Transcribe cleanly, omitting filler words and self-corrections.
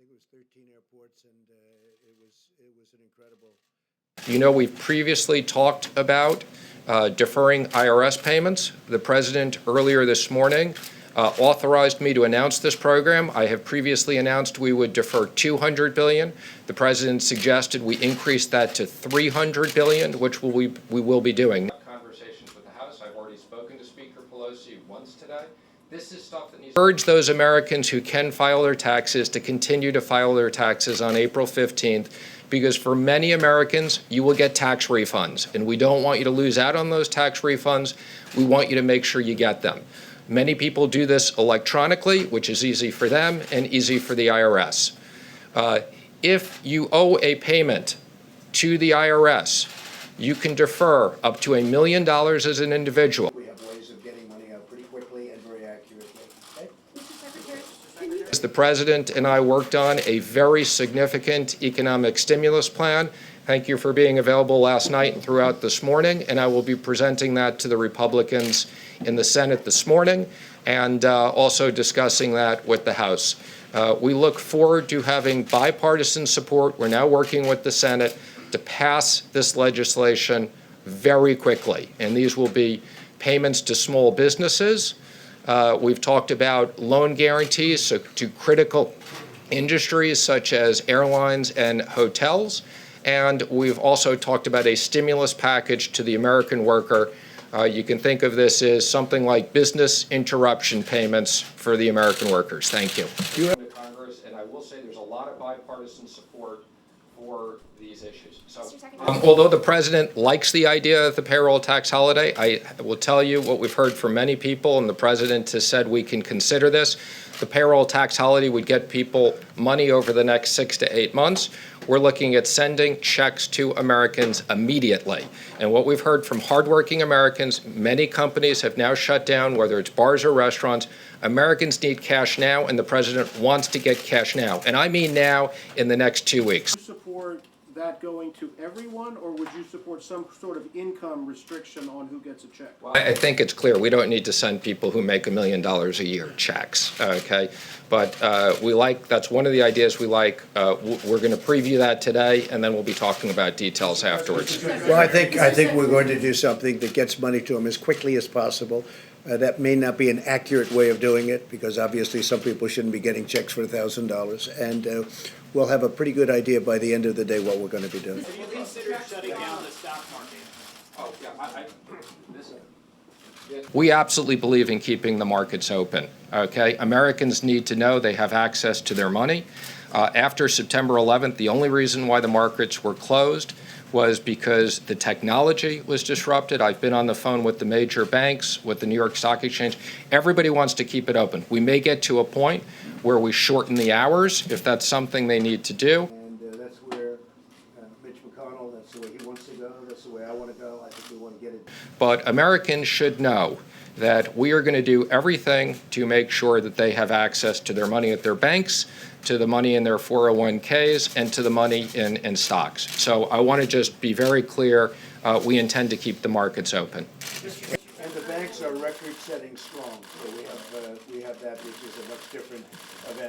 think it was 13 airports, and it was an incredible. You know, we've previously talked about deferring IRS payments. The president earlier this morning authorized me to announce this program. I have previously announced we would defer $200 billion. The president suggested we increase that to $300 billion, which we will be doing. Conversations with the House. I've already spoken to Speaker Pelosi once today. This is stuff that needs to urge those Americans who can file their taxes to continue to file their taxes on April 15th, because for many Americans, you will get tax refunds, and we don't want you to lose out on those tax refunds. We want you to make sure you get them. Many people do this electronically, which is easy for them and easy for the IRS. If you owe a payment to the IRS, you can defer up to $1 million as an individual. We have ways of getting money out pretty quickly and very accurately. Okay? Mr. Secretary, The president and I worked on a very significant economic stimulus plan. Thank you for being available last night and throughout this morning, and I will be presenting that to the Republicans in the Senate this morning, and also discussing that with the House. We look forward to having bipartisan support. We're now working with the Senate to pass this legislation very quickly, and these will be payments to small businesses. We've talked about loan guarantees to critical industries such as airlines and hotels. And we've also talked about a stimulus package to the American worker. You can think of this as something like business interruption payments for the American workers. Thank you. Congress, and I will say there's a lot of bipartisan support for these issues. So, although the president likes the idea of the payroll tax holiday, I will tell you what we've heard from many people, and the president has said we can consider this. The payroll tax holiday would get people money over the next 6 to 8 months. We're looking at sending checks to Americans immediately. And what we've heard from hardworking Americans, many companies have now shut down, whether it's bars or restaurants. Americans need cash now, and the president wants to get cash now. And I mean now, in the next 2 weeks. Would you support that going to everyone, or would you support some sort of income restriction on who gets a check? Well, I think it's clear we don't need to send people who make $1 million a year checks, okay? But that's one of the ideas we like. We're going to preview that today, and then we'll be talking about details afterwards. Well, I think we're going to do something that gets money to them as quickly as possible. That may not be an accurate way of doing it, because obviously some people shouldn't be getting checks for $1,000. And we'll have a pretty good idea by the end of the day what we're going to be doing. Have you considered shutting down the stock market? Oh, yeah, we absolutely believe in keeping the markets open, okay? Americans need to know they have access to their money. After September 11th, the only reason why the markets were closed was because the technology was disrupted. I've been on the phone with the major banks, with the New York Stock Exchange. Everybody wants to keep it open. We may get to a point where we shorten the hours if that's something they need to do. And that's where Mitch McConnell, that's the way he wants to go. That's the way I want to go. I think we want to get it. But Americans should know that we are going to do everything to make sure that they have access to their money at their banks, to the money in their 401ks, and to the money in stocks. So I want to just be very clear, we intend to keep the markets open. And the banks are record-setting strong, so we have that, which is a much different event.